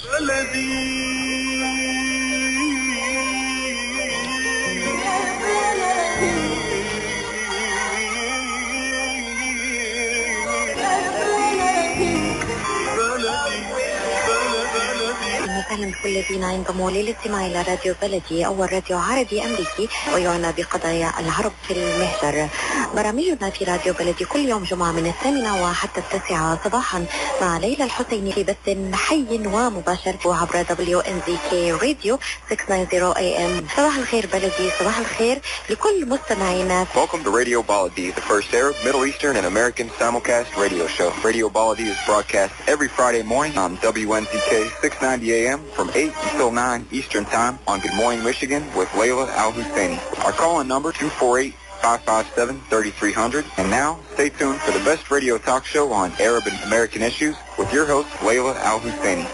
وسهلا بكل الذين ينضموا للاستماع إلى راديو بلدي أول راديو عربي أمريكي ويعنى بقضايا العرب في المهجر. برامجنا في راديو بلدي كل يوم جمعة من 8 وحتى 9 صباحا مع ليلى الحسيني في بث حي ومباشر عبر wnzk راديو 690 AM. صباح الخير بلدي، صباح الخير لكل مستمعينا. Welcome to Radio Baladi, the first Arab, Middle Eastern, and American simulcast radio show. Radio Baladi is broadcast every Friday morning on WNZK 690 AM from 8 until 9 Eastern Time on Good Morning Michigan with Layla Al-Husseini. Our call-in number 248-557-3300. And now, stay tuned for the best radio talk show on Arab and American issues with your host, Layla Al-Husseini.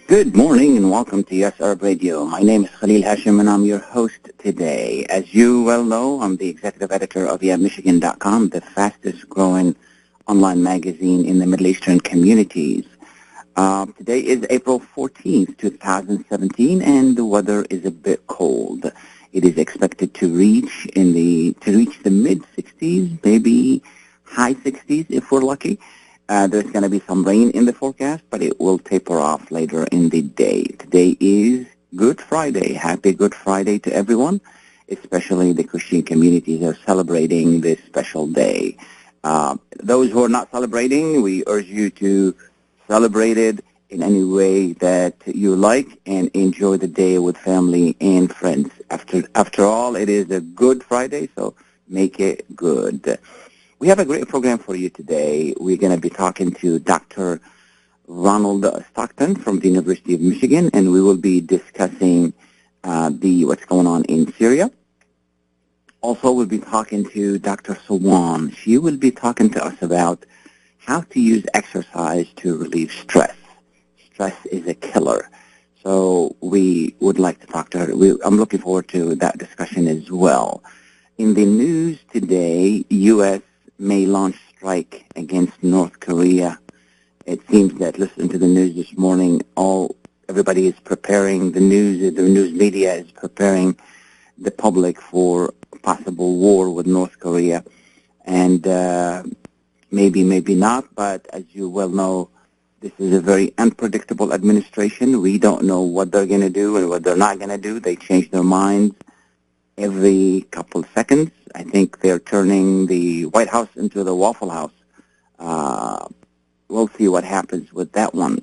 Good morning and welcome to U.S Arab Radio. My name is Khalil Hachem and I'm your host today. As you well know, I'm the executive editor of wdmv.com, the fastest growing online magazine in the Middle Eastern communities. Today is April 14th, 2017, and the weather is a bit cold. It is expected to reach the mid-60s, maybe high 60s if we're lucky. There's going to be some rain in the forecast, but it will taper off later in the day. Today is Good Friday. Happy Good Friday to everyone, especially the Christian communities are celebrating this special day. Those who are not celebrating, we urge you to celebrate it in any way that you like and enjoy the day with family and friends. After all, it is a Good Friday, so make it good. We have a great program for you today. We're going to be talking to Dr. Ronald Stockton from the University of Michigan, and we will be discussing what's going on in Syria. Also, we'll be talking to Dr. Suwan. She will be talking to us about how to use exercise to relieve stress. Stress is a killer. So we would like to talk to her. I'm looking forward to that discussion as well. In the news today, U.S. may launch strike against North Korea. It seems that listening to the news this morning, everybody is preparing, the news media is preparing the public for possible war with North Korea. And maybe not, but as you well know, this is a very unpredictable administration. We don't know what they're going to do and what they're not going to do. They change their minds every couple of seconds. I think they're turning the White House into the Waffle House. We'll see what happens with that one.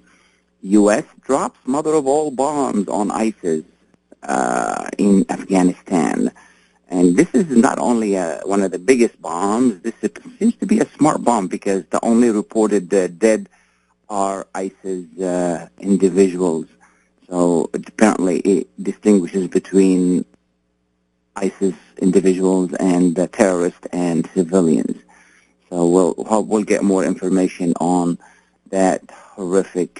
U.S. drops mother of all bombs on ISIS in Afghanistan. And this is not only one of the biggest bombs. This seems to be a smart bomb because the only reported dead are ISIS individuals. So apparently it distinguishes between ISIS individuals and terrorists and civilians. So we'll get more information on that horrific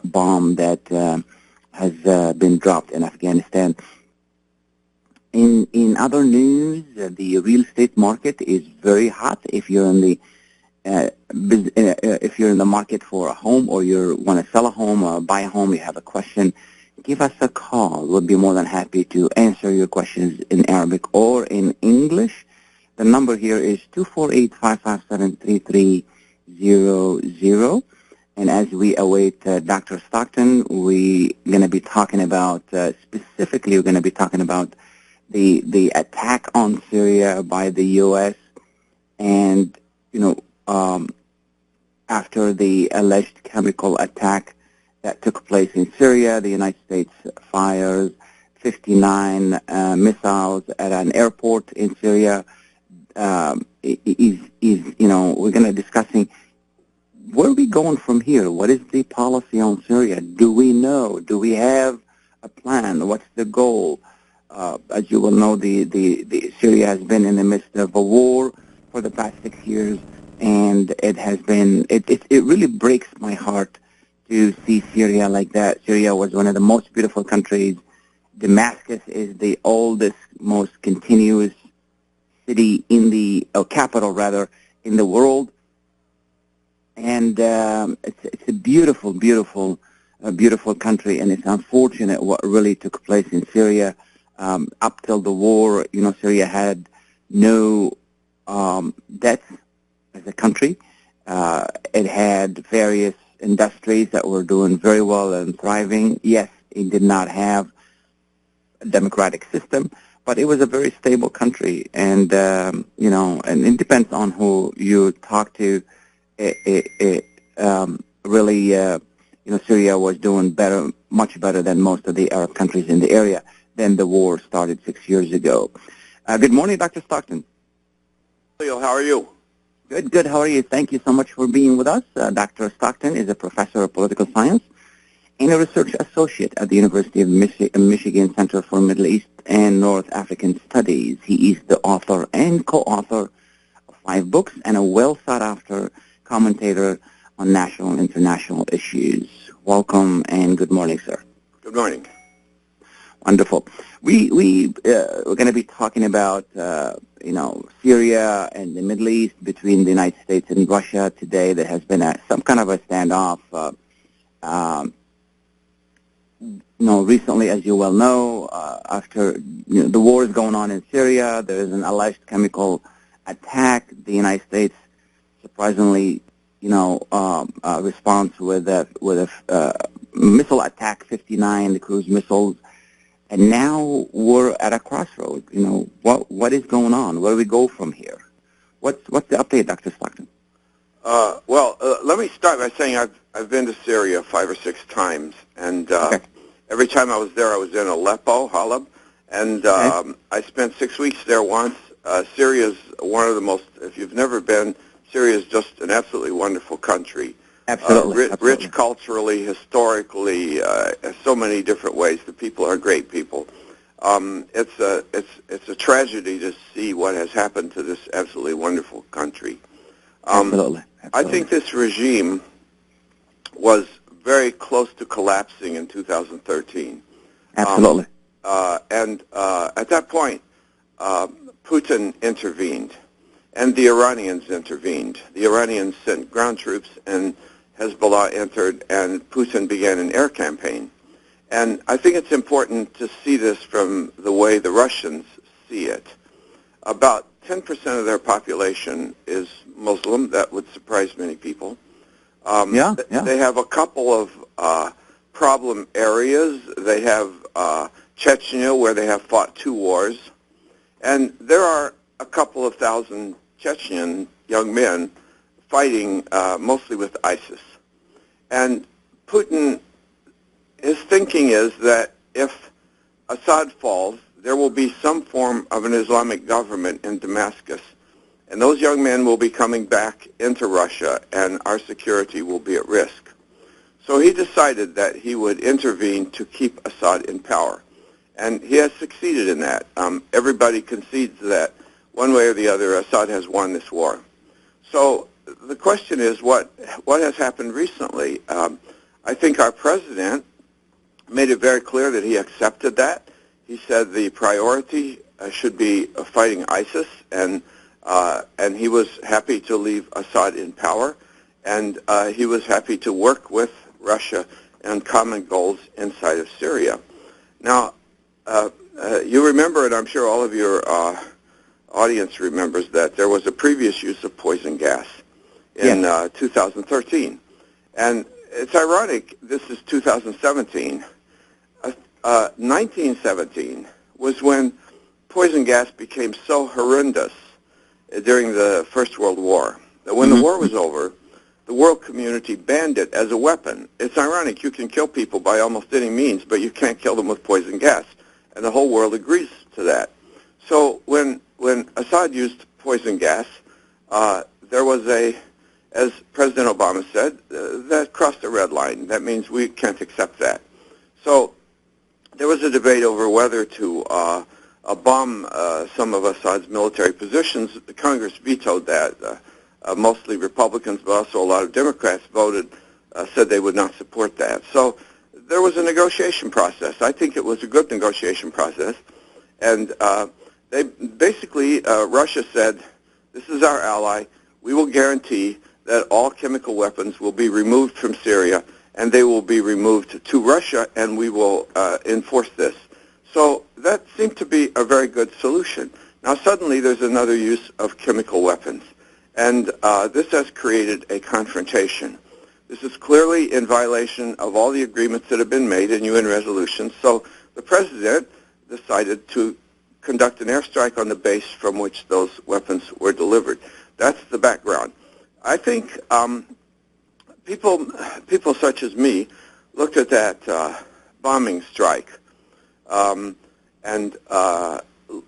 bomb that has been dropped in Afghanistan. In other news, the real estate market is very hot. If you're in the market for a home, or you want to sell a home or buy a home, you have a question, give us a call. We'll be more than happy to answer your questions in Arabic or in English. The number here is 248-557-3300. And as we await Dr. Stockton, we're going to be talking about, specifically, we're going to be talking about the attack on Syria by the U.S. and, after the alleged chemical attack that took place in Syria, the United States fires 59 missiles at an airport in Syria. We're going to be discussing where are we going from here? What is the policy on Syria? Do we know? Do we have a plan? What's the goal? As you will know, the Syria has been in the midst of a war for the past 6 years, and it has been, it really breaks my heart to see Syria like that. Syria was one of the most beautiful countries. Damascus is the oldest, most continuous city capital rather, in the world. and it's a beautiful, beautiful country, and it's unfortunate what really took place in Syria. Up till the war, Syria had no debts as a country. It had various industries that were doing very well and thriving. Yes, it did not have a democratic system, but it was a very stable country. And, and it depends on who you talk to. Syria was doing better, much better than most of the Arab countries in the area. Then the war started 6 years ago. Good morning, Dr. Stockton. Leo, how are you? Good. How are you? Thank you so much for being with us. Dr. Stockton is a professor of political science and a research associate at the University of Michigan Center for Middle East and North African Studies. He is the author and co-author of 5 books and a well-sought-after commentator on national and international issues. Welcome and good morning, sir. Good morning. Wonderful. We're going to be talking about Syria and the Middle East between the United States and Russia today. There has been some kind of a standoff. Recently, as you well know, after the war is going on in Syria, there is an alleged chemical attack. The United States, surprisingly, responds with a missile attack, 59, the cruise missiles. And now we're at a crossroad. What is going on? Where do we go from here? What's the update, Dr. Stockton? Let me start by saying I've been to Syria 5 or 6 times, and every time I was there, I was in Aleppo, Halab, and I spent 6 weeks there once. Syria is one of the most. If you've never been, Syria is just an absolutely wonderful country. Absolutely. Rich culturally, historically, so many different ways. The people are great people. It's a tragedy to see what has happened to this absolutely wonderful country. Absolutely. I think this regime was very close to collapsing in 2013. Absolutely. And at that point, Putin intervened, and the Iranians intervened. The Iranians sent ground troops, and Hezbollah entered, and Putin began an air campaign. And I think it's important to see this from the way the Russians see it. About 10% of their population is Muslim. That would surprise many people. They have a couple of problem areas. They have Chechnya, where they have fought 2 wars. And there are a couple of thousand Chechen young men fighting mostly with ISIS. And Putin, his thinking is that if Assad falls, there will be some form of an Islamic government in Damascus, and those young men will be coming back into Russia, and our security will be at risk. So he decided that he would intervene to keep Assad in power, and he has succeeded in that. Everybody concedes that one way or the other, Assad has won this war. So the question is, what has happened recently? I think our president made it very clear that he accepted that. He said the priority should be fighting ISIS, and he was happy to leave Assad in power, and he was happy to work with Russia on common goals inside of Syria. Now, you remember, and I'm sure all of your audience remembers, that there was a previous use of poison gas in 2013. And it's ironic, this is 2017. 1917 was when poison gas became so horrendous during the First World War that when the war was over, the world community banned it as a weapon. It's ironic, you can kill people by almost any means, but you can't kill them with poison gas. And the whole world agrees to that. So when Assad used poison gas, there was as President Obama said, that crossed a red line. That means we can't accept that. So there was a debate over whether to bomb some of Assad's military positions. The Congress vetoed that. Mostly Republicans, but also a lot of Democrats said they would not support that. So there was a negotiation process. I think it was a good negotiation process. And they basically, Russia said, this is our ally. We will guarantee that all chemical weapons will be removed from Syria, and they will be removed to Russia, and we will enforce this. So that seemed to be a very good solution. Now suddenly there's another use of chemical weapons, and this has created a confrontation. This is clearly in violation of all the agreements that have been made in UN resolutions. So the president decided to conduct an airstrike on the base from which those weapons were delivered. That's the background. I think people such as me looked at that bombing strike and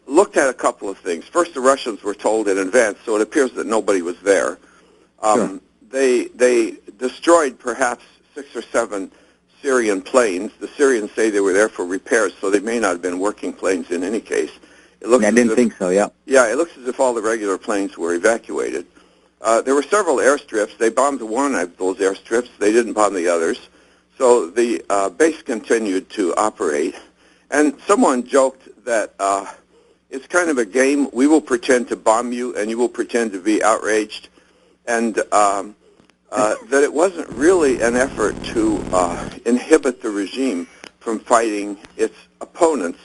looked at a couple of things. First, the Russians were told in advance, so it appears that nobody was there. Sure. They destroyed perhaps 6 or 7 Syrian planes. The Syrians say they were there for repairs, so they may not have been working planes in any case. I didn't think so, yeah. Yeah, it looks as if all the regular planes were evacuated. There were several airstrips. They bombed one of those airstrips. They didn't bomb the others. So the base continued to operate. And someone joked that it's kind of a game. We will pretend to bomb you, and you will pretend to be outraged. And that it wasn't really an effort to inhibit the regime from fighting its opponents,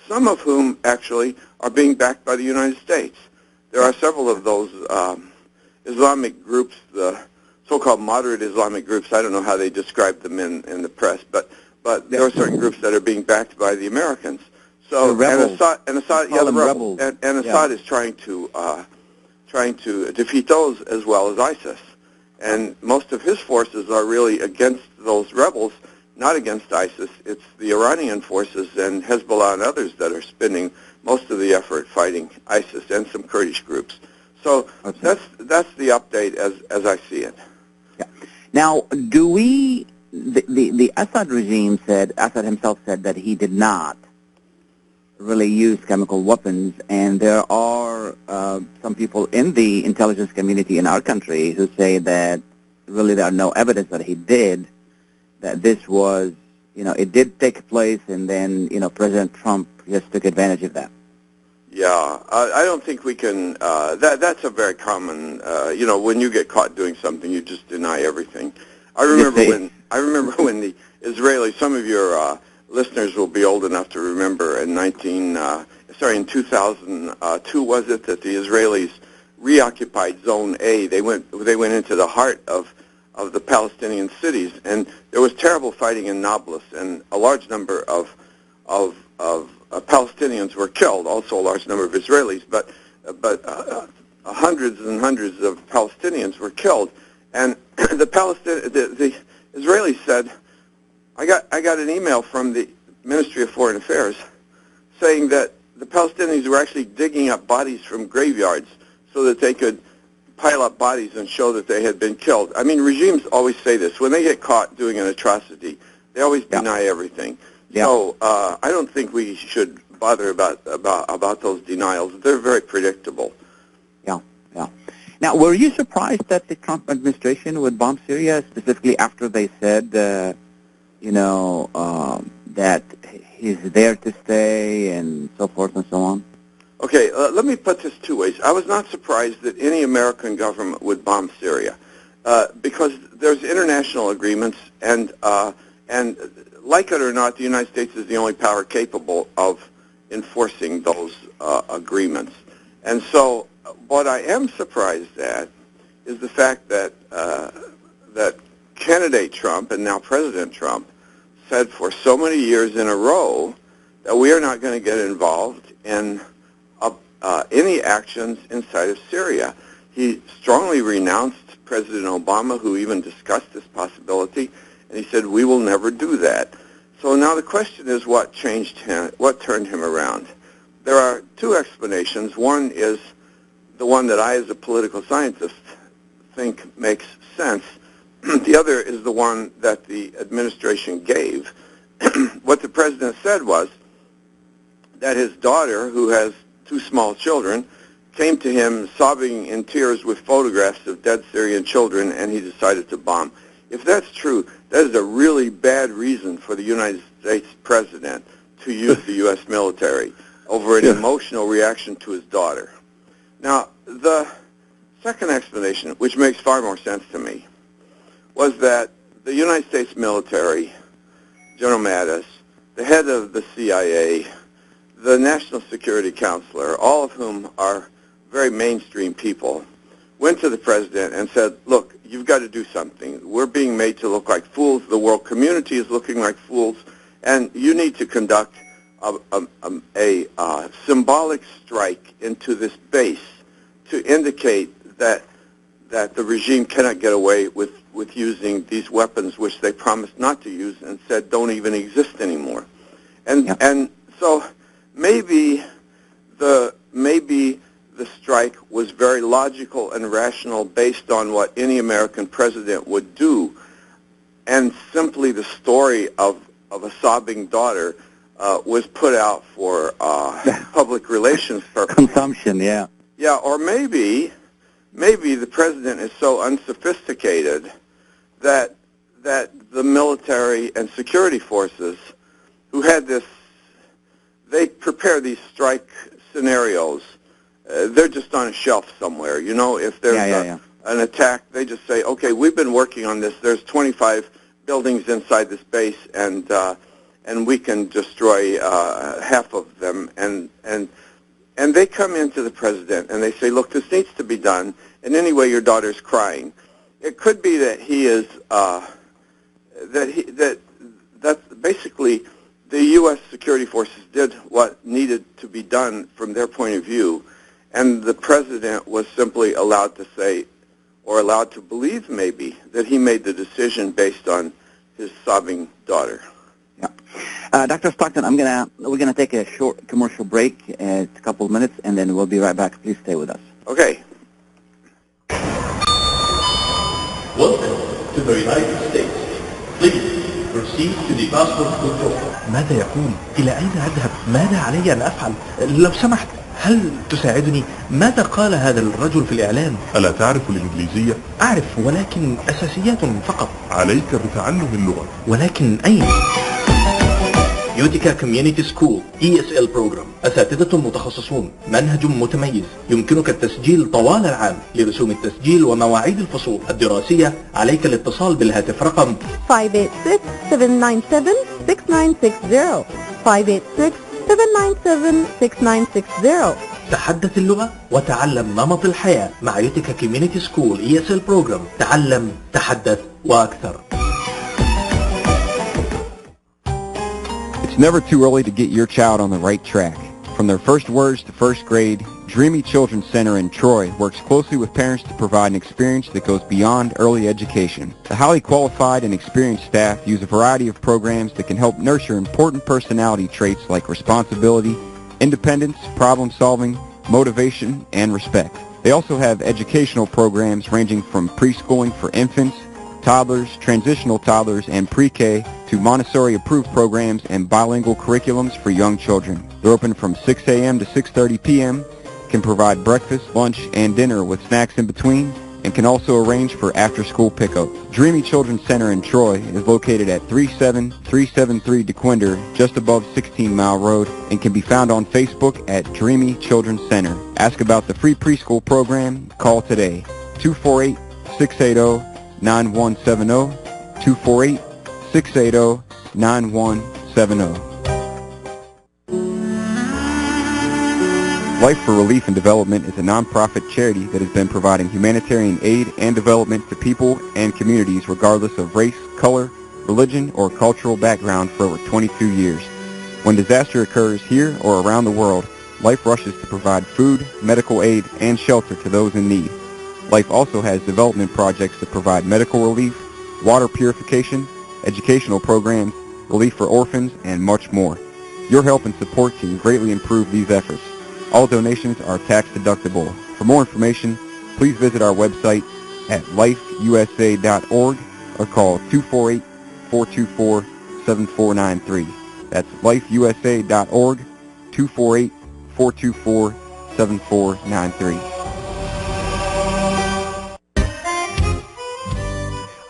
some of whom actually are being backed by the United States. There are several of those Islamic groups, the so-called moderate Islamic groups. I don't know how they describe them in the press, but there are certain groups that are being backed by the Americans. So Assad is trying to defeat those as well as ISIS. And most of his forces are really against those rebels, not against ISIS. It's the Iranian forces and Hezbollah and others that are spending most of the effort fighting ISIS and some Kurdish groups. So that's the update as I see it. Yeah. Now, do we? The Assad regime said, Assad himself said that he did not really use chemical weapons, and there are some people in the intelligence community in our country who say that really there are no evidence that he did, that this was, it did take place, and then, President Trump just took advantage of that. Yeah, I don't think we can, that's a very common, when you get caught doing something, you just deny everything. I remember when the Israelis, some of your listeners will be old enough to remember in 2002 was it, that the Israelis reoccupied Zone A. They went into the heart of the Palestinian cities, and there was terrible fighting in Nablus, and a large number of Palestinians were killed, also a large number of Israelis, but hundreds and hundreds of Palestinians were killed, and the Israelis said, I got an email from the Ministry of Foreign Affairs saying that the Palestinians were actually digging up bodies from graveyards so that they could pile up bodies and show that they had been killed. I mean, regimes always say this. When they get caught doing an atrocity, they always deny everything. Yeah. So I don't think we should bother about those denials. They're very predictable. Yeah. Now, were you surprised that the Trump administration would bomb Syria, specifically after they said, that he's there to stay and so forth and so on? Okay, let me put this two ways. I was not surprised that any American government would bomb Syria because there's international agreements, and like it or not, the United States is the only power capable of enforcing those agreements. And so what I am surprised at is the fact that that candidate Trump and now President Trump said for so many years in a row that we are not going to get involved in any actions inside of Syria. He strongly renounced President Obama, who even discussed this possibility, and he said, we will never do that. So now the question is what changed him, what turned him around? There are two explanations. One is the one that I, as a political scientist, think makes sense. The other is the one that the administration gave. What the president said was that his daughter, who has 2 small children, came to him sobbing in tears with photographs of dead Syrian children, and he decided to bomb. If that's true, that is a really bad reason for the United States president to use the U.S. military over an emotional reaction to his daughter. Now, the second explanation, which makes far more sense to me, was that the United States military, General Mattis, the head of the CIA, the National Security Counselor, all of whom are very mainstream people, went to the president and said, look, you've got to do something. We're being made to look like fools. The world community is looking like fools, and you need to conduct a symbolic strike into this base to indicate that the regime cannot get away with using these weapons, which they promised not to use and said don't even exist anymore. And so maybe the strike was very logical and rational based on what any American president would do, and simply the story of a sobbing daughter was put out for public relations purposes. Consumption, yeah. Yeah, or maybe the president is so unsophisticated that the military and security forces who had this, they prepare these strike scenarios. They're just on a shelf somewhere. You know, if there's an attack, they just say, okay, we've been working on this. There's 25 buildings inside this base, and we can destroy half of them. And they come into the president and they say, look, this needs to be done, and anyway, your daughter's crying. It could be that he is that's basically the U.S. security forces did what needed to be done from their point of view, and the president was simply allowed to say, or allowed to believe maybe, that he made the decision based on his sobbing daughter. Yeah. Dr. Stockton, we're gonna take a short commercial break, a couple of minutes, and then we'll be right back. Please stay with us. Okay. Welcome to the United States. Please proceed to the passport control. ماذا يقول؟ إلى أين أذهب؟ ماذا علي أن أفعل؟ لو سمحت، هل تساعدني؟ ماذا قال هذا الرجل في الإعلان؟ ألا تعرف الإنجليزية؟ أعرف، ولكن أساسيات فقط. عليك بتعلم اللغة. ولكن أين؟ يوتيكا كوميونيتي سكول ESL بروجرام، أساتذة متخصصون، منهج متميز، يمكنك التسجيل طوال العام. لرسوم التسجيل ومواعيد الفصول الدراسية عليك الاتصال بالهاتف رقم 586-797-6960 586-797-6960. تحدث اللغة وتعلم نمط الحياة مع يوتيكا كوميونيتي سكول ESL بروجرام. تعلم، تحدث وأكثر. It's never too early to get your child on the right track. From their first words to first grade, Dreamy Children's Center in Troy works closely with parents to provide an experience that goes beyond early education. The highly qualified and experienced staff use a variety of programs that can help nurture important personality traits like responsibility, independence, problem solving, motivation, and respect. They also have educational programs ranging from preschooling for infants, toddlers, transitional toddlers, and pre-K to Montessori-approved programs and bilingual curriculums for young children. They're open from 6 a.m. to 6:30 p.m., can provide breakfast, lunch, and dinner with snacks in between, and can also arrange for after-school pickup. Dreamy Children's Center in Troy is located at 37373 DeQuinder, just above 16 Mile Road, and can be found on Facebook at Dreamy Children's Center. Ask about the free preschool program. Call today, 248-680-9170, 248-680-9170. Life for Relief and Development is a nonprofit charity that has been providing humanitarian aid and development to people and communities regardless of race, color, religion, or cultural background for over 22 years. When disaster occurs here or around the world, Life rushes to provide food, medical aid, and shelter to those in need. Life also has development projects that provide medical relief, water purification, educational programs, relief for orphans, and much more. Your help and support can greatly improve these efforts. All donations are tax deductible. For more information, please visit our website at lifeusa.org or call 248-424-7493. That's lifeusa.org, 248-424-7493.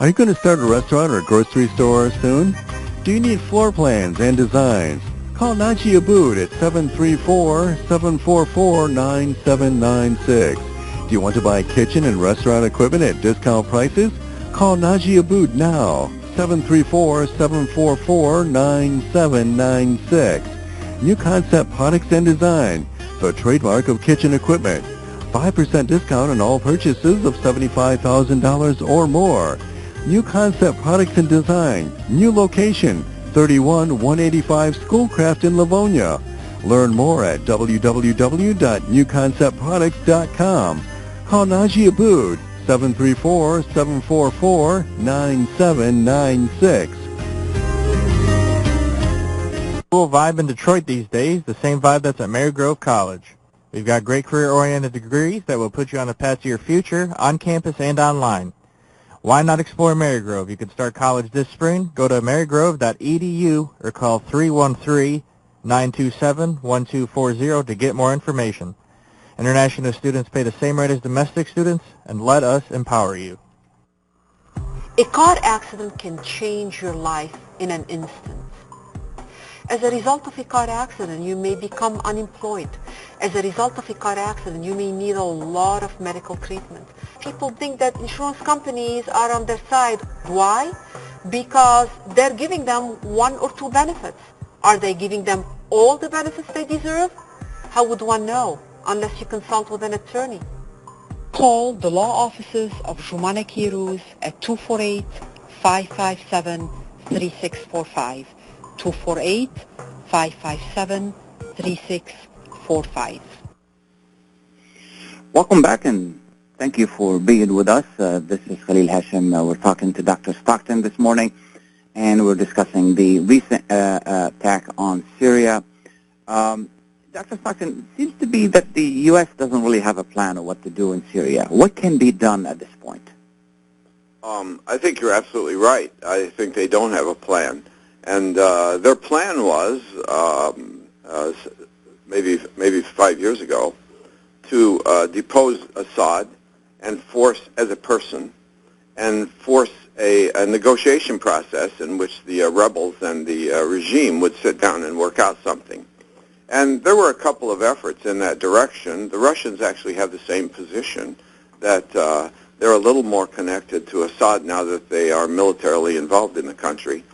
Are you going to start a restaurant or a grocery store soon? Do you need floor plans and designs? Call Najee Abood at 734-744-9796. Do you want to buy kitchen and restaurant equipment at discount prices? Call Najee Abood now, 734-744-9796. New Concept Products and Design, the trademark of kitchen equipment. 5% discount on all purchases of $75,000 or more. New Concept Products and Design, new location, 31185 Schoolcraft in Livonia. Learn more at www.newconceptproducts.com. Call Najee Abood, 734-744-9796. Cool vibe in Detroit these days, the same vibe that's at Marygrove College. We've got great career-oriented degrees that will put you on the path to your future, on campus and online. Why not explore Marygrove? You can start college this spring. Go to marygrove.edu or call 313-927-1240 to get more information. International students pay the same rate as domestic students, and let us empower you. A car accident can change your life in an instant. As a result of a car accident, you may become unemployed. As a result of a car accident, you may need a lot of medical treatment. People think that insurance companies are on their side. Why? Because they're giving them one or two benefits. Are they giving them all the benefits they deserve? How would one know unless you consult with an attorney? Call the law offices of Jumana Kiruz at 248-557-3645. 248-557-3645. Welcome back, and thank you for being with us. This is Khalil Hachem. We're talking to Dr. Stockton this morning, and we're discussing the recent attack on Syria. Dr. Stockton, it seems to be that the U.S. doesn't really have a plan of what to do in Syria. What can be done at this point? I think you're absolutely right. I think they don't have a plan. And their plan was, maybe 5 years ago, to depose Assad and force, as a person, and force a negotiation process in which the rebels and the regime would sit down and work out something. And there were a couple of efforts in that direction. The Russians actually have the same position, that they're a little more connected to Assad now that they are militarily involved in the country.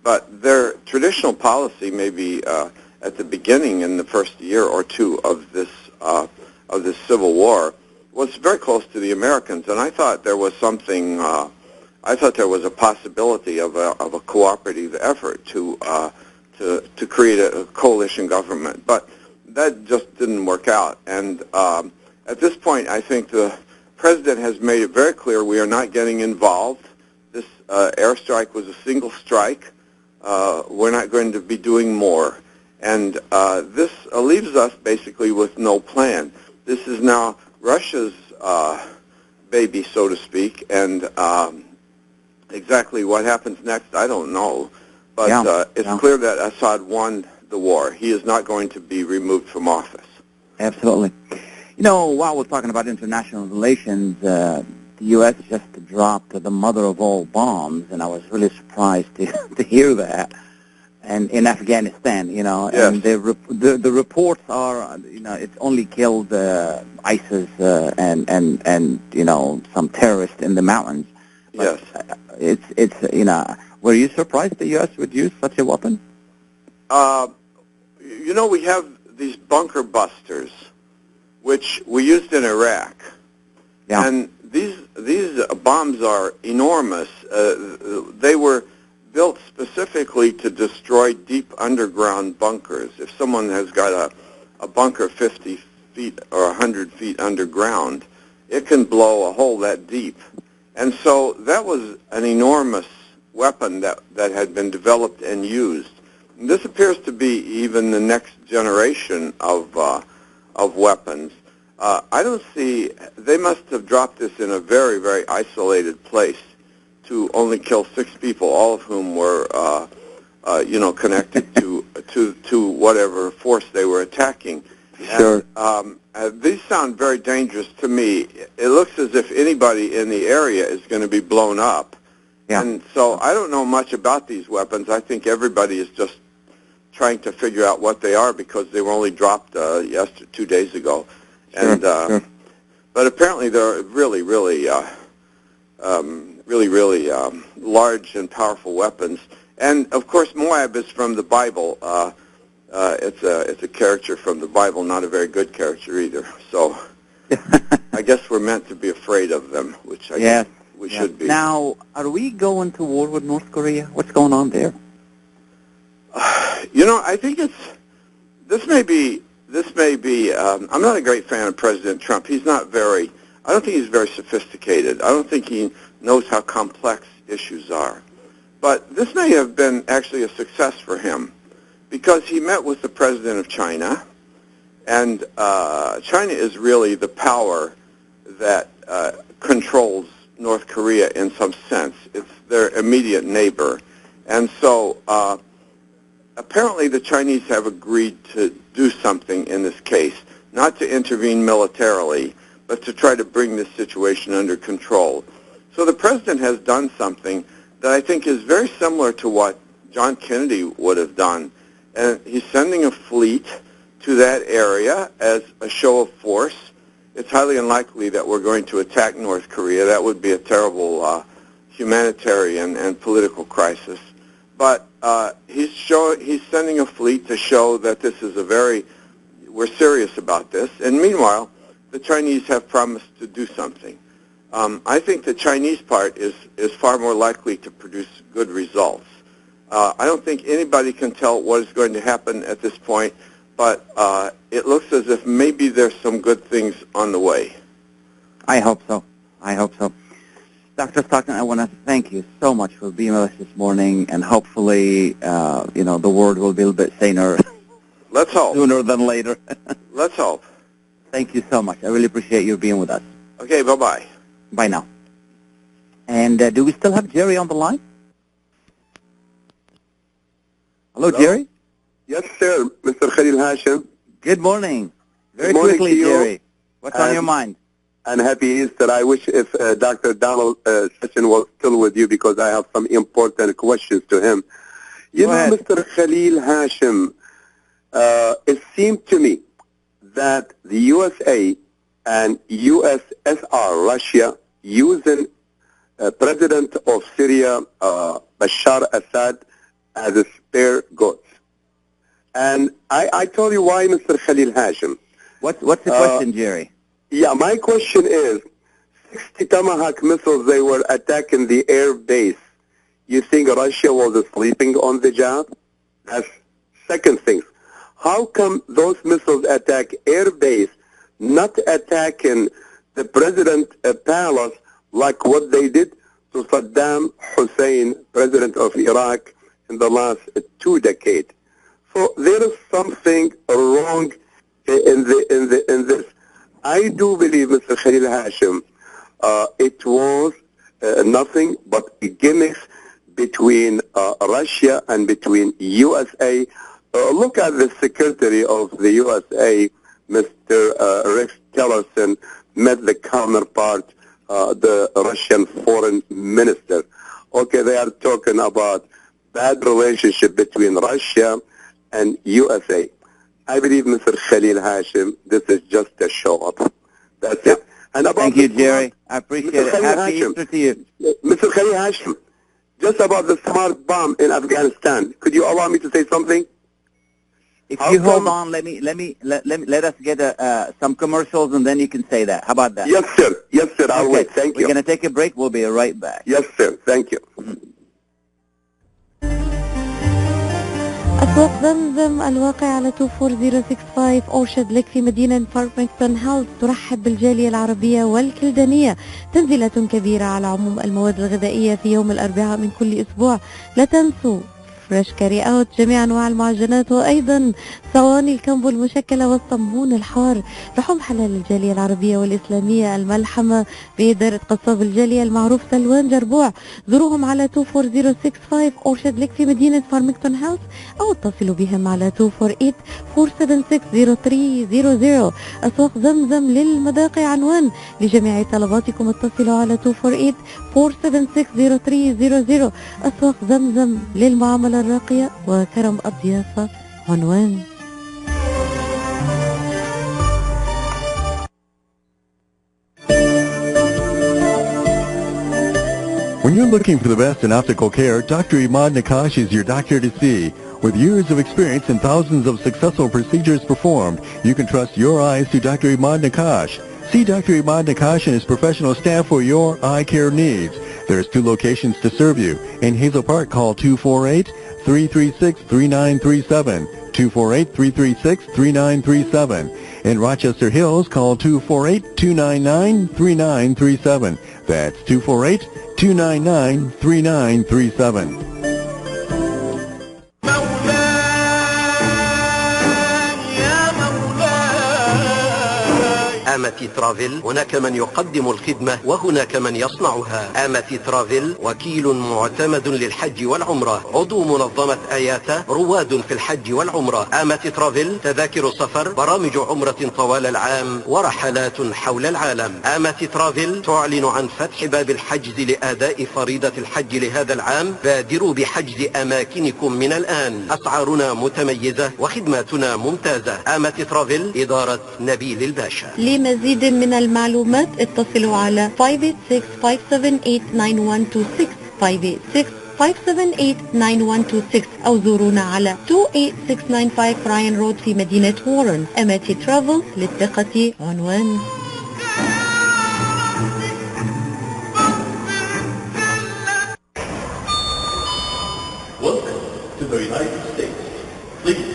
But their traditional policy, maybe at the beginning, in the first year or two of this civil war, was very close to the Americans. And I thought there was something. I thought there was a possibility of a cooperative effort to create a coalition government. But that just didn't work out. And at this point, I think the president has made it very clear we are not getting involved. This airstrike was a single strike. We're not going to be doing more. And this leaves us basically with no plan. This is now Russia's baby, so to speak, and exactly what happens next, I don't know. But it's clear that Assad won the war. He is not going to be removed from office. Absolutely. You know, while we're talking about international relations, the U.S. just dropped the mother of all bombs, and I was really surprised to hear that. And in Afghanistan, you know, yes. And the reports are, you know, it's only killed ISIS and you know, some terrorists in the mountains. But yes. It's you know, were you surprised the U.S. would use such a weapon? You know, we have these bunker busters, which we used in Iraq. Yeah. And these bombs are enormous. They were built specifically to destroy deep underground bunkers. If someone has got a bunker 50 feet or 100 feet underground, it can blow a hole that deep. And so that was an enormous weapon that had been developed and used. And this appears to be even the next generation of weapons. I don't see, they must have dropped this in a very, very isolated place to only kill 6 people, all of whom were, you know, connected to whatever force they were attacking. Sure. And, these sound very dangerous to me. It looks as if anybody in the area is going to be blown up. Yeah. And so I don't know much about these weapons. I think everybody is just trying to figure out what they are because they were only dropped 2 days ago. Sure, And sure. but apparently they're really, large and powerful weapons. And of course, Moab is from the Bible. It's a character from the Bible, not a very good character either. So I guess we're meant to be afraid of them, which I guess we should be. Now, are we going to war with North Korea? What's going on there? I think this may be, I'm not a great fan of President Trump. I don't think he's very sophisticated. I don't think he knows how complex issues are. But this may have been actually a success for him because he met with the president of China, and China is really the power that controls North Korea in some sense. It's their immediate neighbor. And so apparently the Chinese have agreed to do something in this case, not to intervene militarily, but to try to bring this situation under control. So the president has done something that I think is very similar to what John Kennedy would have done. And he's sending a fleet to that area as a show of force. It's highly unlikely that we're going to attack North Korea. That would be a terrible humanitarian and political crisis. But he's sending a fleet to show that this is we're serious about this. And meanwhile, the Chinese have promised to do something. I think the Chinese part is far more likely to produce good results. I don't think anybody can tell what is going to happen at this point, but it looks as if maybe there's some good things on the way. I hope so. Dr. Stockton, I want to thank you so much for being with us this morning, and hopefully, the world will be a little bit saner. Let's hope. Sooner than later. Let's hope. Thank you so much. I really appreciate you being with us. Okay, bye-bye. Bye now. And do we still have Jerry on the line? Hello, Jerry? Yes, sir, Mr. Khalil Hachem. Good morning. Very Good morning quickly, to you. Jerry. What's on your mind? And happy Easter. I wish if Dr. Donald Session was still with you because I have some important questions to him. Go ahead. Mr. Khalil Hachem, it seemed to me that the USA and USSR, Russia, using President of Syria, Bashar Assad, as a spare goods. And I told you why, Mr. Khalil Hachem. What's the question, Jerry? Yeah, my question is, 60 Tomahawk missiles, they were attacking the air base. You think Russia was sleeping on the job? That's second thing. How come those missiles attack air base, not attacking the president palace like what they did to Saddam Hussein, president of Iraq, in the last 2 decades? So there is something wrong in this. I do believe, Mr. Khalil Hachem, it was nothing but gimmicks between Russia and between USA. Look at the Secretary of the USA, Mr. Rex Tillerson, met the counterpart, the Russian foreign minister. Okay, they are talking about bad relationship between Russia and USA. I believe, Mr. Khalil Hachem, this is just a show-up. That's it. And about Thank you, Jerry. I appreciate it. Happy Easter to you. Mr. Khalil Hachem, just about the smart bomb in Afghanistan, could you allow me to say something? If you hold on, let us get some commercials, and then you can say that. How about that? Yes, sir. Yes, sir. I'll wait. Thank you. We're going to take a break. We'll be right back. Yes, sir. Thank you. أسواق زمزم الواقع على 24065 أورشد لك في مدينة فارمington هيلز ترحب بالجالية العربية والكلدانية. تنزيلة كبيرة على عموم المواد الغذائية في يوم الأربعاء من كل أسبوع. لا تنسوا فريش كاري اوت، جميع انواع المعجنات، وايضا صواني الكمبو المشكله والصمون الحار. لحوم حلال الجاليه العربيه والاسلاميه الملحمه باداره قصاب الجاليه المعروف سلوان جربوع. زوروهم على 24065 اورشد لك في مدينه فارمington هاوس، او اتصلوا بهم على 248-476-0300. اسواق زمزم للمذاق عنوان لجميع طلباتكم. اتصلوا على 248-476-0300. اسواق زمزم للمعامله الراقية وكرم الضيافة عنوان. looking for the best in optical care, Dr. Imad Nakash is your doctor to see. With years of experience and thousands of successful procedures performed, you can trust your eyes to Dr. Imad Nakash. See Dr. Imad Nakash and his professional staff for your eye care needs. There's 2 locations to serve you. In Hazel Park, call 248-336-3937. 248-336-3937. In Rochester Hills, call 248-299-3937. That's 248-299-3937. آمتي ترافل، هناك من يقدم الخدمة وهناك من يصنعها. آمتي ترافل وكيل معتمد للحج والعمرة، عضو منظمة آياتا، رواد في الحج والعمرة. آمتي ترافل تذاكر سفر، برامج عمرة طوال العام ورحلات حول العالم. آمتي ترافل تعلن عن فتح باب الحجز لأداء فريضة الحج لهذا العام. بادروا بحجز أماكنكم من الآن. أسعارنا متميزة وخدماتنا ممتازة. آمتي ترافل إدارة نبيل الباشا. لمزيد من المعلومات اتصلوا على 586-578-9126 586-578-9126 أو زورونا على 28695 براين رود في مدينة وورن. أماتي ترافل للثقة عنوان. Welcome to the United States. Please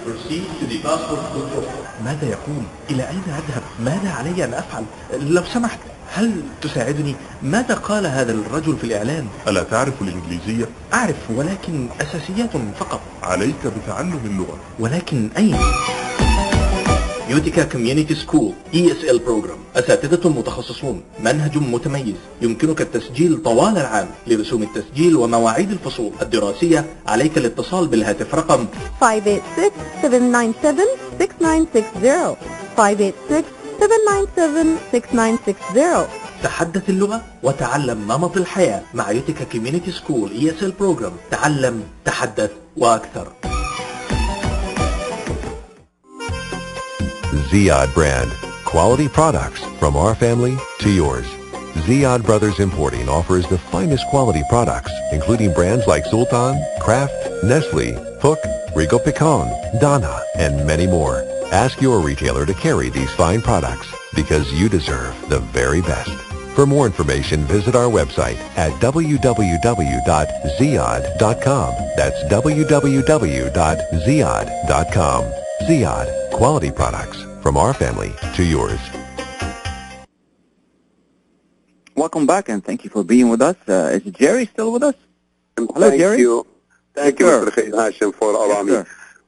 proceed to the passport control. ماذا يقول؟ إلى أين أذهب؟ ماذا علي أن أفعل؟ لو سمحت، هل تساعدني؟ ماذا قال هذا الرجل في الإعلان؟ ألا تعرف الإنجليزية؟ أعرف، ولكن أساسيات فقط. عليك بتعلم اللغة. ولكن أين؟ يوتيكا كوميونيتي سكول ESL بروجرام، أساتذة متخصصون، منهج متميز، يمكنك التسجيل طوال العام. لرسوم التسجيل ومواعيد الفصول الدراسية عليك الاتصال بالهاتف رقم 586-797-6960 586-797-6960. تحدث اللغة وتعلم نمط الحياة مع يوتيكا كوميونيتي سكول ESL بروجرام. تعلم، تحدث وأكثر. Ziyad brand. Quality products from our family to yours. Ziyad Brothers Importing offers the finest quality products, including brands like Sultan, Kraft, Nestle, Hook, Rico Picon, Donna, and many more. Ask your retailer to carry these fine products because you deserve the very best. For more information, visit our website at www.ziyad.com. That's www.ziyad.com. Ziyad, quality products from our family to yours. Welcome back, and thank you for being with us. Is Jerry still with us? Hello, Jerry. Thank you, Mr. Khalil Hachem, for allowing me.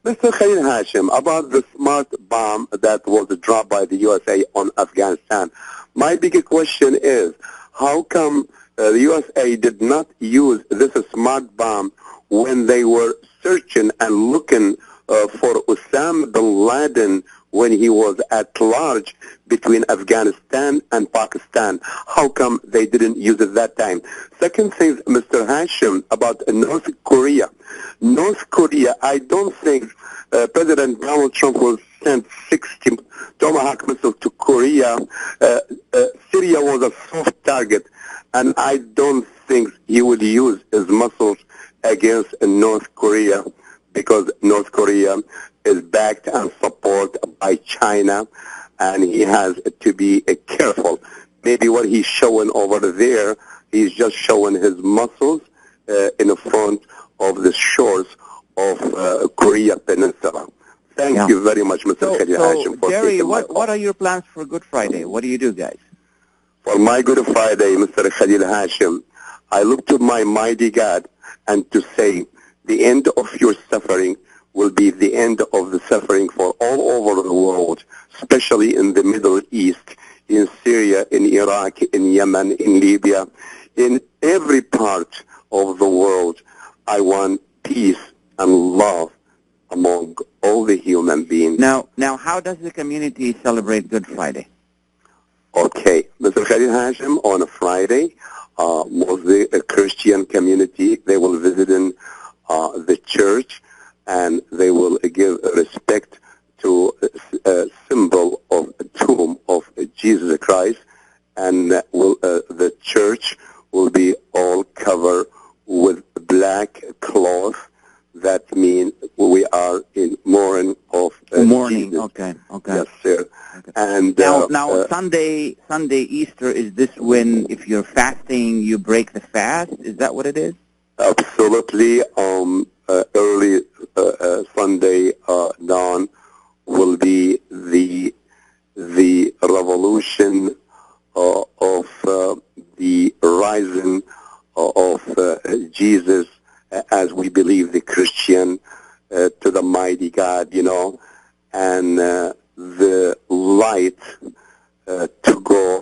Mr. Khalil Hachem, about the smart bomb that was dropped by the USA on Afghanistan, my big question is, how come the USA did not use this smart bomb when they were searching and looking for Osama bin Laden when he was at large between Afghanistan and Pakistan? How come they didn't use it that time? Second thing, Mr. Hachem, about North Korea. North Korea, I don't think President Donald Trump will send 60 Tomahawk missiles to Korea. Syria was a soft target, and I don't think he would use his missiles against North Korea, because North Korea is backed and supported by China, and he has to be careful. Maybe what he's showing over there, he's just showing his muscles in front of the shores of Korea Peninsula. Thank you very much, Mr. Khalil Hachem, for Jerry, taking my call. what are your plans for Good Friday? What do you do, guys? For my Good Friday, Mr. Khalil Hachem, I look to my mighty God and to say, the end of your suffering will be the end of the suffering for all over the world, especially in the Middle East, in Syria, in Iraq, in Yemen, in Libya, in every part of the world. I want peace and love among all the human beings. Now, how does the community celebrate Good Friday? Okay, Mr. Khalil Hachem, on a Friday, mostly a Christian community, they will visit in the church, and they will give respect to a symbol of a tomb of Jesus Christ, and the church will be all covered with black cloth. That means we are in mourning of mourning. Jesus. Okay. Yes, sir. Okay. And now Sunday Easter, is this when, if you're fasting, you break the fast? Is that what it is? Absolutely. Early Sunday dawn will be the revolution of the rising of Jesus, as we believe, the Christian, to the mighty God, and the light to go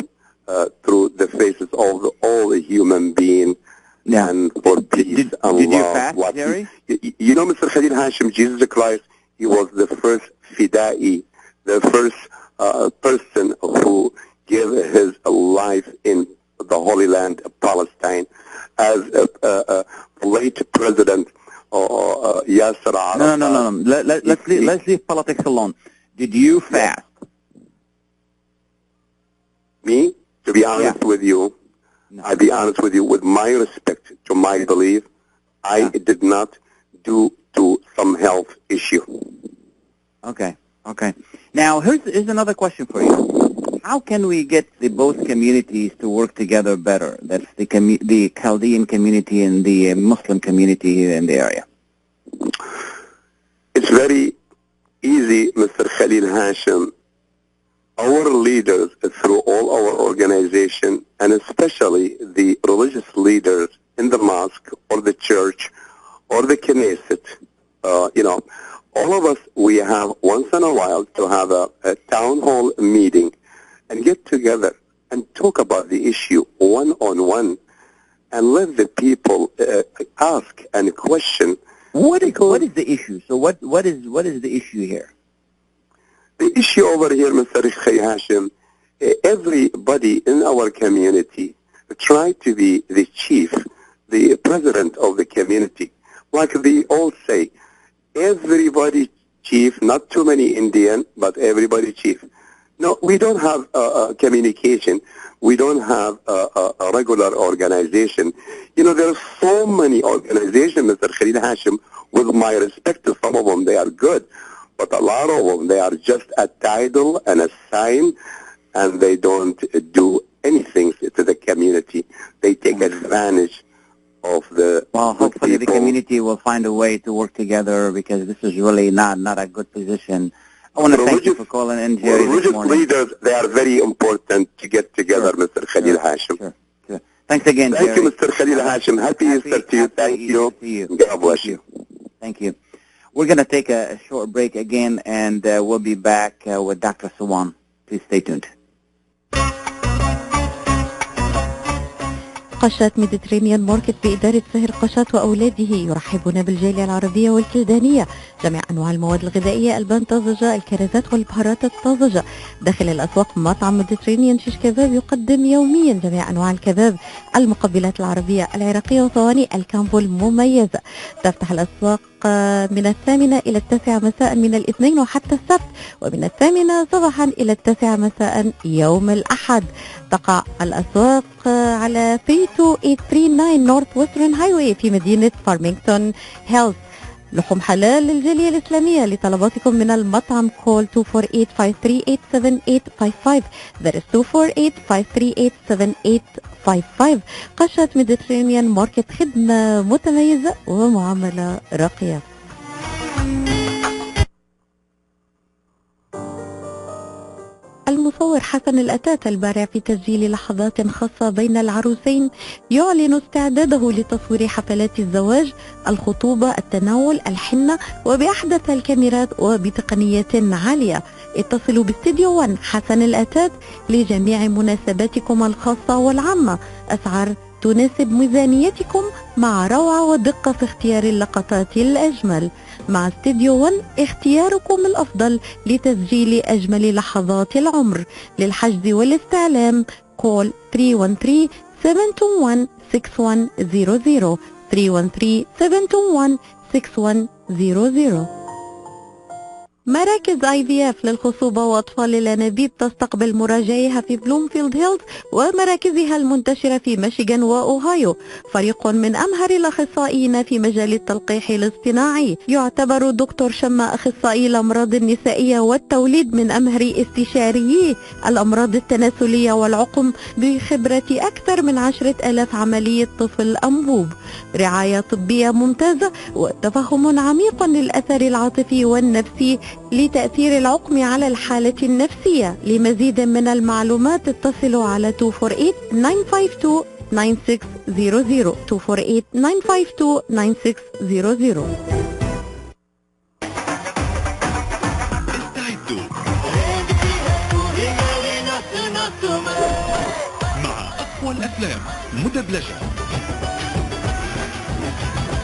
through the faces of all the human beings. Yeah. And for peace and did you love. fast, Jerry? Mr. Khalil Hachem, Jesus Christ, he was the first fida'i, the first person who gave his life in the Holy Land of Palestine, as late President Yasser Arafat. No. Let's leave politics alone. Did you fast? Me? To be honest with you, I'll be honest with you, with my respect to my belief, I did not due to some health issue. Okay. Now, here's another question for you. How can we get the both communities to work together better? That's the Chaldean community and the Muslim community here in the area. It's very easy, Mr. Khalil Hachem. Our leaders through all our organization, and especially the religious leaders in the mosque or the church or the Knesset, all of us, we have once in a while to have a town hall meeting and get together and talk about the issue one-on-one and let the people ask and question. What is the issue? So what is the issue here? The issue over here, Mr. Hachem, everybody in our community try to be the chief, the president of the community. Like they all say, everybody chief, not too many Indian, but everybody chief. No, we don't have communication. We don't have a regular organization. There are so many organizations, Mr. Khalil Hachem, with my respect to some of them, they are good. But a lot of them, they are just a title and a sign, and they don't do anything to the community. They take advantage of the Well, hopefully the community will find a way to work together, because this is really not a good position. I want to thank you for calling in, Jerry, religious leaders, they are very important to get together, Mr. Khalil Hachem. Sure. Thanks again, Thank Jerry. you, Mr. Khalil Hachem. Happy Easter to you. Thank you. God bless you. Thank you. We're going to take a short break again, and we'll be back with Dr. Suwan. Please stay tuned. قشات ميديترينيان ماركت بإدارة سهر قشات وأولاده يرحبون بالجالية العربية والكلدانية. جميع أنواع المواد الغذائية، البان طازجة، الكرزات والبهارات الطازجة. داخل الأسواق مطعم ميديترينيان شيش كباب يقدم يوميا جميع أنواع الكباب، المقبلات العربية العراقية وصواني الكامبو المميزة. تفتح الأسواق من 8 إلى 9 مساء من الاثنين وحتى السبت، ومن 8 صباحا إلى 9 مساء يوم الأحد. تقع الأسواق على 32839 نورث ويسترن هايوي في مدينة فارمينغتون هيلز. لحوم حلال للجالية الإسلامية. لطلباتكم من المطعم كول 248-538-7855. That is 248-538-7855. قشة ميديترينيان ماركت، خدمة متميزة ومعاملة راقية. المصور حسن الأتات البارع في تسجيل لحظات خاصة بين العروسين يعلن استعداده لتصوير حفلات الزواج، الخطوبة، التناول، الحنة، وبأحدث الكاميرات وبتقنيات عالية. اتصلوا باستديو 1 حسن الأتات لجميع مناسباتكم الخاصة والعامة. أسعار تناسب ميزانيتكم مع روعة ودقة في اختيار اللقطات الأجمل. مع استديو 1 اختياركم الأفضل لتسجيل أجمل لحظات العمر. للحجز والاستعلام كول 313-721-6100 313-721-6100. مراكز IVF للخصوبة وأطفال الأنابيب تستقبل مراجعيها في بلومفيلد هيلز ومراكزها المنتشرة في ميشيغان وأوهايو. فريق من أمهر الأخصائيين في مجال التلقيح الاصطناعي. يعتبر دكتور شما أخصائي الأمراض النسائية والتوليد من أمهر استشاريي الأمراض التناسلية والعقم بخبرة أكثر من 10,000 عملية طفل أنبوب. رعاية طبية ممتازة وتفهم عميق للأثر العاطفي والنفسي لتأثير العقم على الحالة النفسية. لمزيد من المعلومات اتصلوا على 248-952-9600 248-952-9600. استعدوا مع أقوى الأفلام مدبلجة.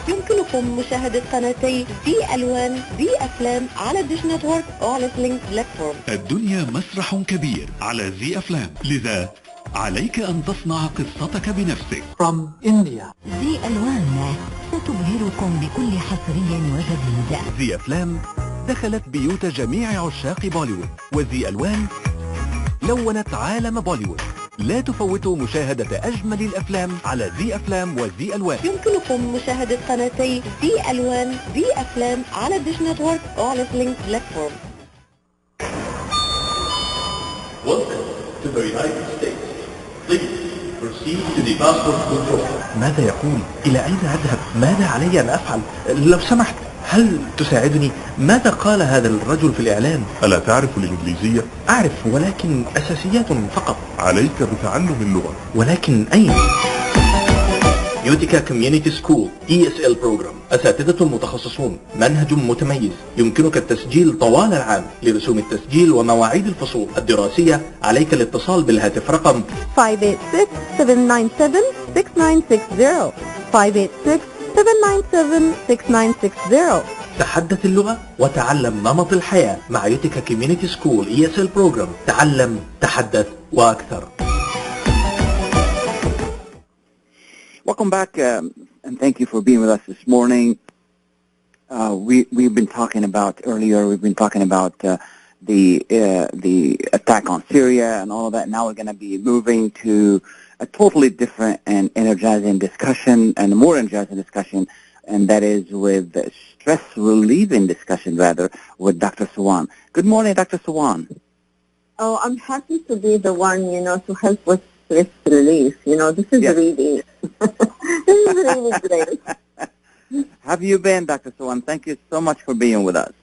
يمكنكم مشاهدة قناتي في ألوان في أفلام على ديش نتورك أو على سلينك بلاتفورم. الدنيا مسرح كبير على زي أفلام، لذا عليك أن تصنع قصتك بنفسك. From India. زي ألوان ستبهركم بكل حصري وجديد. زي أفلام دخلت بيوت جميع عشاق بوليوود، وزي ألوان لونت عالم بوليوود. لا تفوتوا مشاهدة أجمل الأفلام على زي أفلام وزي ألوان. يمكنكم مشاهدة قناتي زي ألوان زي أفلام على ديش نتورك أو على سلينك بلاتفورم. Welcome to the United States. Please proceed to the passport control. ماذا يقول؟ إلى أين أذهب؟ ماذا علي أن أفعل؟ لو سمحت هل تساعدني؟ ماذا قال هذا الرجل في الإعلان؟ ألا تعرف الإنجليزية؟ أعرف ولكن أساسيات فقط. عليك بتعلم اللغة. ولكن أين؟ يوتيكا كوميونيتي سكول ESL بروجرام. أساتذة متخصصون، منهج متميز. يمكنك التسجيل طوال العام. لرسوم التسجيل ومواعيد الفصول الدراسية عليك الاتصال بالهاتف رقم 586-797-6960 586-797-6960. تحدث اللغة وتعلم نمط الحياة مع يوتيكا كوميونيتي سكول ESL بروجرام. تعلم، تحدث وأكثر. Welcome back, and thank you for being with us this morning. We've been talking about earlier. We've been talking about the attack on Syria and all of that. Now we're going to be moving to a totally different and energizing discussion, and a more energizing discussion, and that is with stress relieving discussion, rather, with Dr. Suwan. Good morning, Dr. Suwan. Oh, I'm happy to be the one, to help with stress relief. This is really, this is really great. How have you been, Dr. Suwan? Thank you so much for being with us.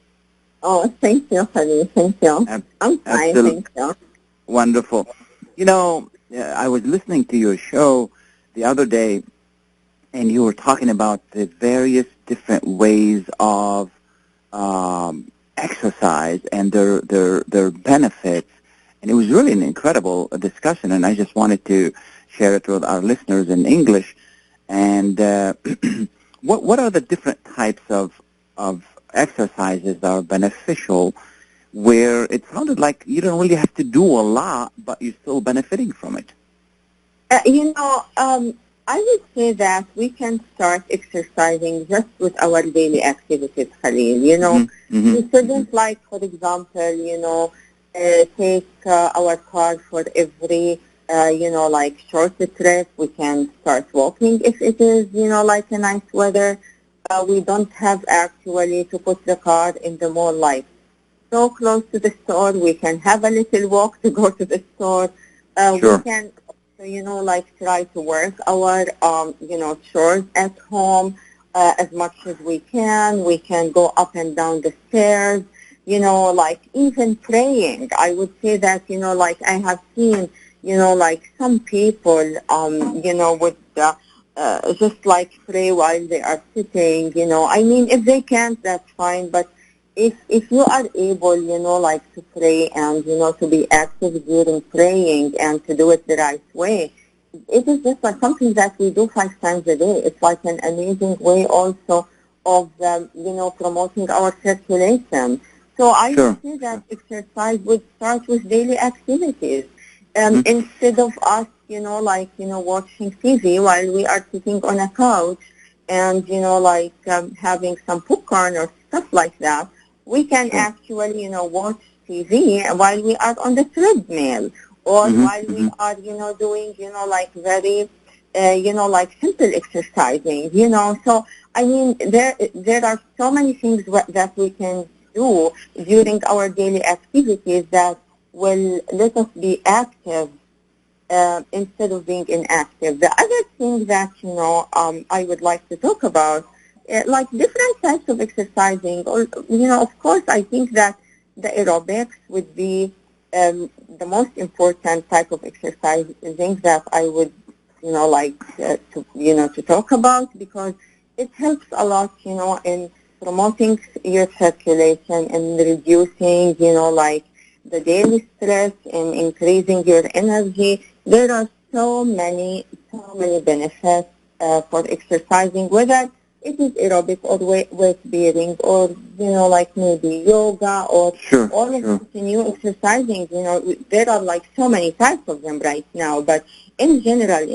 Oh, thank you, honey. Thank you. I'm fine, thank you. Wonderful. I was listening to your show the other day, and you were talking about the various different ways of exercise and their benefits. And it was really an incredible discussion, and I just wanted to share it with our listeners in English. And what are the different types of exercises that are beneficial, where it sounded like you don't really have to do a lot, but you're still benefiting from it? I would say that we can start exercising just with our daily activities, Khalil. We shouldn't, for example, take our car for every, short trip. We can start walking if it is, a nice weather. We don't have actually to put the car in the mall, so close to the store. We can have a little walk to go to the store. Sure. We can, try to work our, chores at home as much as we can. We can go up and down the stairs. Even praying. I would say that, I have seen, some people, would just pray while they are sitting, if they can't, that's fine, but if you are able, to pray and, to be active during praying and to do it the right way, it is just something that we do 5 times a day. It's an amazing way also of, promoting our circulation. So I would say that exercise would start with daily activities. Instead of us, watching TV while we are sitting on a couch and, having some popcorn or stuff like that, We can actually, watch TV while we are on the treadmill, or while we are, doing, like very, like simple exercising, So, I mean, there are so many things that we can do during our daily activities that will let us be active instead of being inactive. The other thing that, I would like to talk about, like different types of exercising, or, of course, I think that the aerobics would be the most important type of exercising that I would, like to talk about, because it helps a lot, in promoting your circulation and reducing, like the daily stress and increasing your energy. There are so many benefits for exercising, whether it is aerobic or weight bearing, or, like maybe yoga, or all of the new exercising. There are like so many types of them right now, but in general,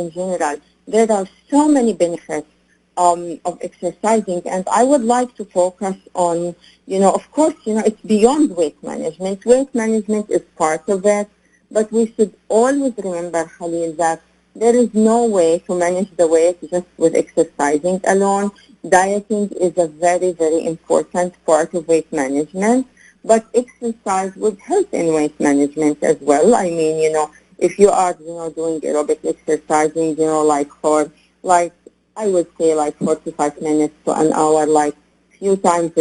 there are so many benefits of exercising, and I would like to focus on, of course, it's beyond weight management. Weight management is part of it, but we should always remember, Khalil, that there is no way to manage the weight just with exercising alone. Dieting is a very, very important part of weight management, but exercise would help in weight management as well. I mean, if you are, doing aerobic exercising, like for, like, I would say like 45 minutes to an hour, like a few times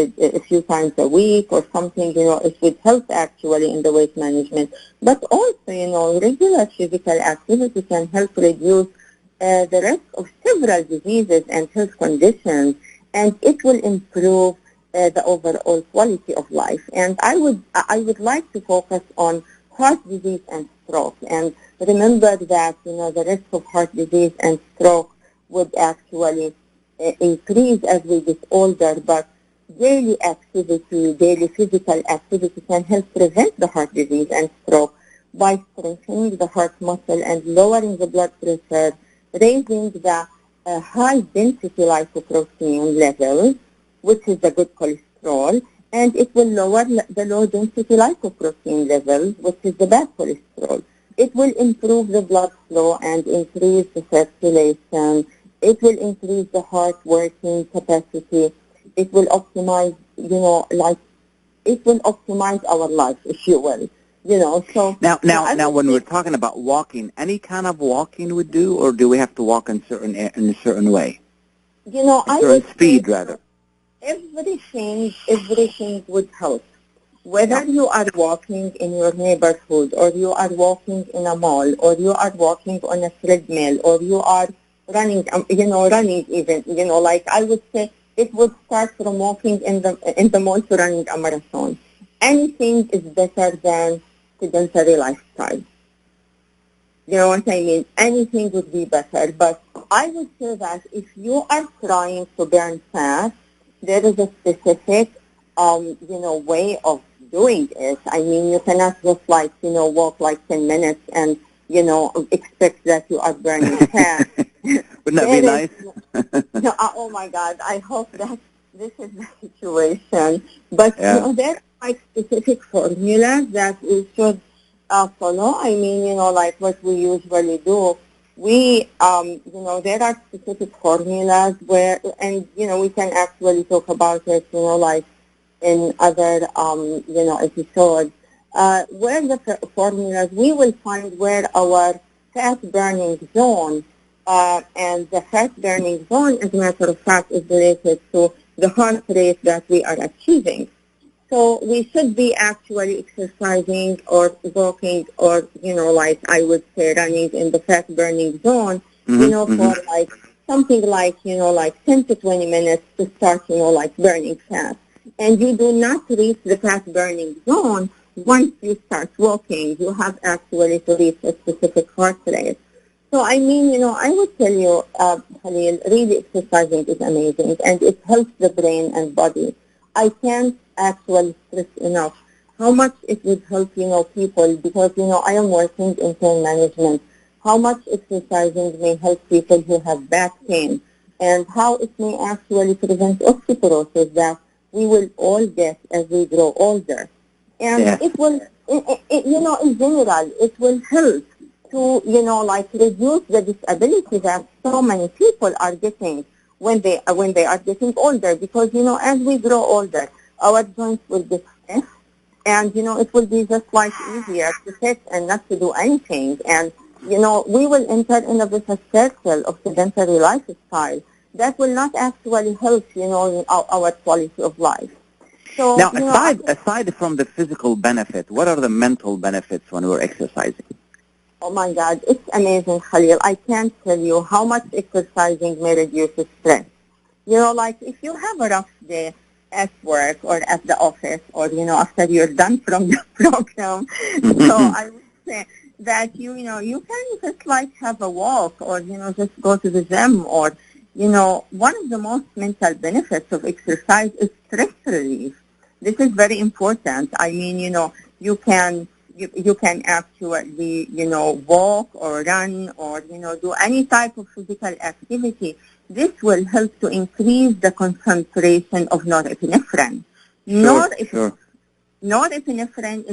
a week or something, it would help actually in the weight management. But also, regular physical activity can help reduce the risk of several diseases and health conditions, and it will improve the overall quality of life. And I would like to focus on heart disease and stroke. And remember that, the risk of heart disease and stroke would actually increase as we get older, but daily physical activity can help prevent the heart disease and stroke by strengthening the heart muscle and lowering the blood pressure, raising the high-density lipoprotein level, which is the good cholesterol, and it will lower the low-density lipoprotein level, which is the bad cholesterol. It will improve the blood flow and increase the circulation. It will increase the heart working capacity. It will optimize, it will optimize our life, if you will. So now, when we're talking about walking, any kind of walking would do, or do we have to walk in a certain way? I would speed rather. Everything would help. Whether you are walking in your neighborhood, or you are walking in a mall, or you are walking on a treadmill, or you are running, running even, like I would say, it would start from walking in the mall to running a marathon. Anything is better than sedentary lifestyle. You know what I mean? Anything would be better. But I would say that if you are trying to burn fat, there is a specific, way of doing it. I mean, you cannot just walk like 10 minutes and, expect that you are burning fat. Wouldn't that be nice? Oh my God, I hope that this is the situation. But, there are specific formulas that we should follow. I mean, like what we usually do. We, there are specific formulas where, and, we can actually talk about it, like in other, episodes, where the formulas, we will find where our fat-burning zone, and the fat-burning zone, as a matter of fact, is related to the heart rate that we are achieving. So we should be actually exercising or walking or, like I would say running in the fat-burning zone, for like something like, like 10 to 20 minutes to start, like burning fat. And you do not reach the fat-burning zone once you start walking. You have actually to reach a specific heart rate. So, I mean, I would tell you, Khalil, really exercising is amazing, and it helps the brain and body. I can't actually stress enough how much it would help, people, because, I am working in pain management, how much exercising may help people who have back pain, and how it may actually prevent osteoporosis, that we will all get as we grow older. And it will, in general, it will help to, reduce the disability that so many people are getting when they are getting older. Because, as we grow older, our joints will get stiff, and, it will be just like easier to sit and not to do anything. And, we will enter in a vicious circle of sedentary lifestyle that will not actually help, our quality of life. So, now, aside from the physical benefit, what are the mental benefits when we're exercising? Oh my God, it's amazing, Khalil. I can't tell you how much exercising may reduce stress. If you have a rough day at work or at the office, or, after you're done from the program, so I would say that, you can just have a walk, or, just go to the gym, or, one of the most mental benefits of exercise is stress relief. This is very important. I mean, you can actually, walk or run, or, do any type of physical activity. This will help to increase the concentration of norepinephrine. Norepinephrine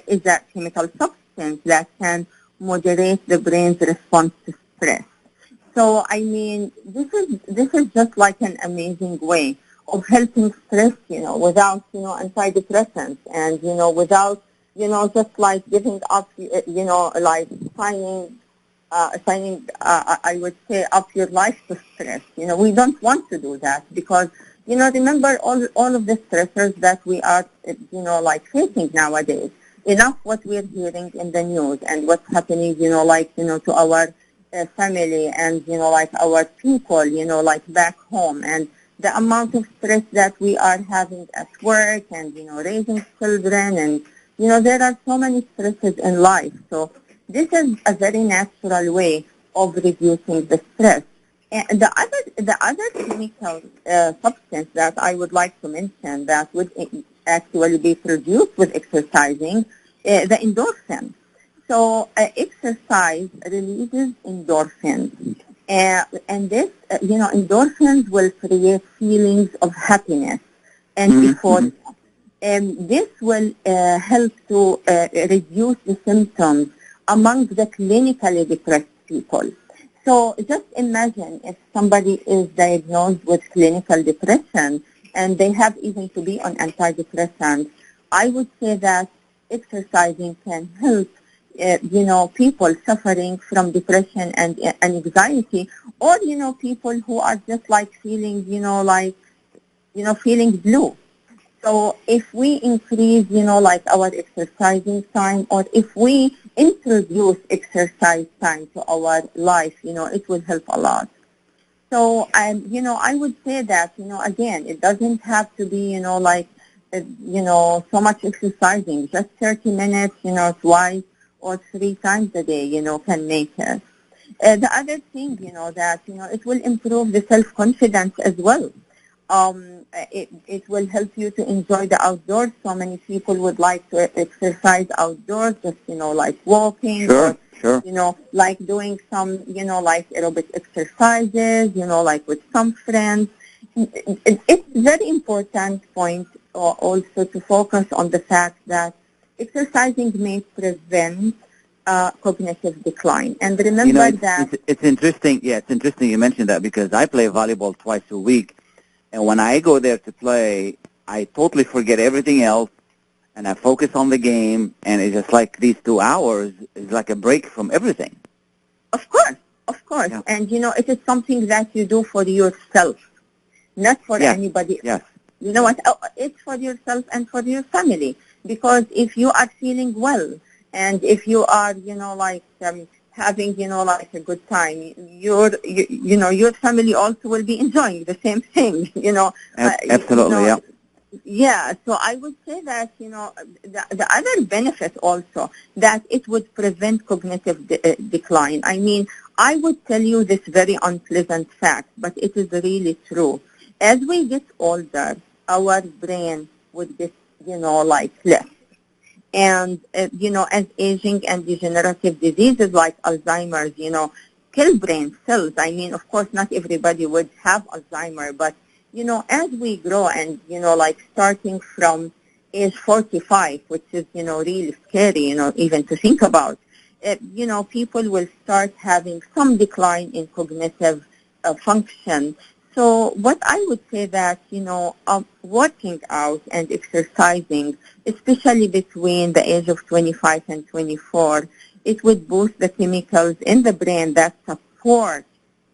is a chemical substance that can moderate the brain's response to stress. So, I mean, this is just like an amazing way of helping stress, without, antidepressants, and, without, just like giving up, like signing, I would say, up your life to stress. We don't want to do that because, remember all of the stressors that we are, facing nowadays. Enough what we're hearing in the news and what's happening, to our family and, our people, back home, and the amount of stress that we are having at work, and, raising children, and, there are so many stresses in life. So this is a very natural way of reducing the stress. And the other chemical substance that I would like to mention that would actually be produced with exercising, the endorphin. So exercise releases endorphins. And this, endorphins will create feelings of happiness and euphoria. And this will help to reduce the symptoms among the clinically depressed people. So just imagine if somebody is diagnosed with clinical depression and they have even to be on antidepressants. I would say that exercising can help people suffering from depression and anxiety, or, people who are just like feeling, feeling blue. So if we increase, our exercising time, or if we introduce exercise time to our life, it will help a lot. So, I would say that, again, it doesn't have to be, so much exercising. Just 30 minutes, twice or 3 times a day, can make it. The other thing, that, it will improve the self-confidence as well. It will help you to enjoy the outdoors. So many people would like to exercise outdoors, just, like walking, or, like doing some, like aerobic exercises, like with some friends. It's very important point also to focus on the fact that exercising may prevent cognitive decline. And remember that... It's interesting. Yeah, it's interesting you mentioned that, because I play volleyball twice a week. And when I go there to play, I totally forget everything else, and I focus on the game, and it's just like these 2 hours is like a break from everything. Of course. Yeah. And, it is something that you do for yourself, not for anybody else. Yes. You know what? It's for yourself and for your family. Because if you are feeling well, and if you are, having, like a good time, your family also will be enjoying the same thing, Absolutely, Yeah, so I would say that, the other benefit also, that it would prevent cognitive decline. I mean, I would tell you this very unpleasant fact, but it is really true. As we get older, our brain would get, less. And, as aging and degenerative diseases like Alzheimer's, kill brain cells. I mean, of course, not everybody would have Alzheimer's, but, as we grow and, like starting from age 45, which is, really scary, even to think about, people will start having some decline in cognitive function. So what I would say that, working out and exercising, especially between the age of 25 and 24, it would boost the chemicals in the brain that support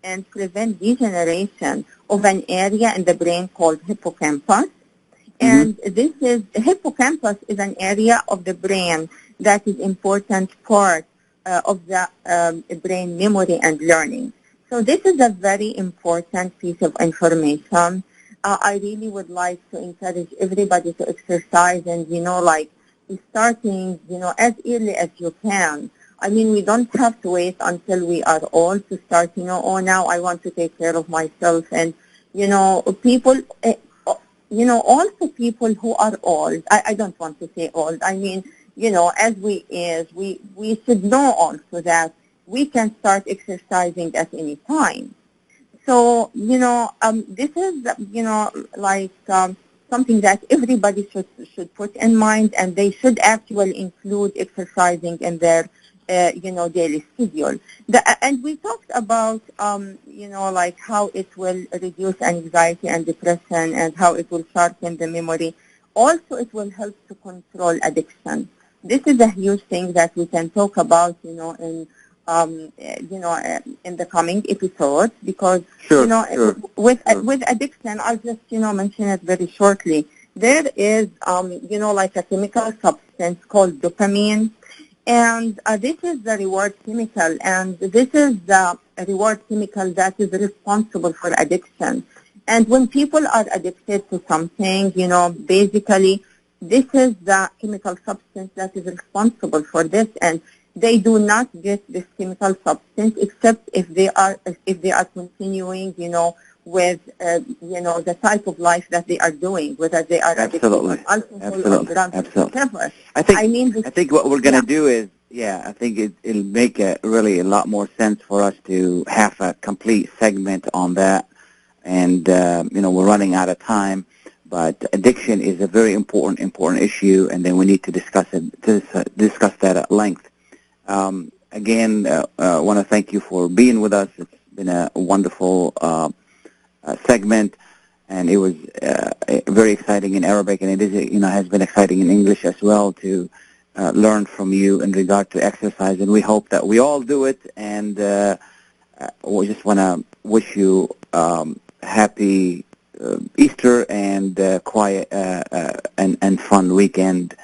and prevent degeneration of an area in the brain called hippocampus. And hippocampus is an area of the brain that is important part of the brain memory and learning. So this is a very important piece of information. I really would like to encourage everybody to exercise and, starting, as early as you can. I mean, we don't have to wait until we are old to start, now I want to take care of myself. And, people, also people who are old, I don't want to say old, I mean, as we age, we should know also that we can start exercising at any time. So, this is, something that everybody should put in mind, and they should actually include exercising in their, daily schedule. And we talked about, how it will reduce anxiety and depression and how it will sharpen the memory. Also, it will help to control addiction. This is a huge thing that we can talk about, in the coming episodes, because, with addiction, I'll just, mention it very shortly. There is, like a chemical substance called dopamine, and this is the reward chemical, and this is the reward chemical that is responsible for addiction. And when people are addicted to something, basically, this is the chemical substance that is responsible for this, and they do not get this chemical substance except if they are continuing, with the type of life that they are doing, whether they are addicted to alcohol or drugs, whatever. I think what we're going to do is, I think it'll make really a lot more sense for us to have a complete segment on that. And we're running out of time. But addiction is a very important issue, and then we need to discuss that at length. Again, I want to thank you for being with us. It's been a wonderful segment, and it was very exciting in Arabic, and it is, has been exciting in English as well to learn from you in regard to exercise. And we hope that we all do it. And we just want to wish you happy Easter and quiet and fun weekend.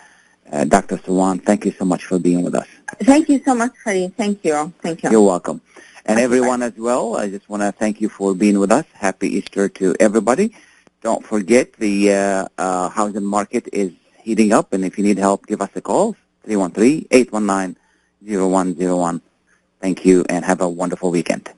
Dr. Suwan, thank you so much for being with us. Thank you so much, Khalil. Thank you. Thank you. You're welcome. And everyone as well, I just want to thank you for being with us. Happy Easter to everybody. Don't forget the housing market is heating up, and if you need help, give us a call, 313-819-0101. Thank you, and have a wonderful weekend.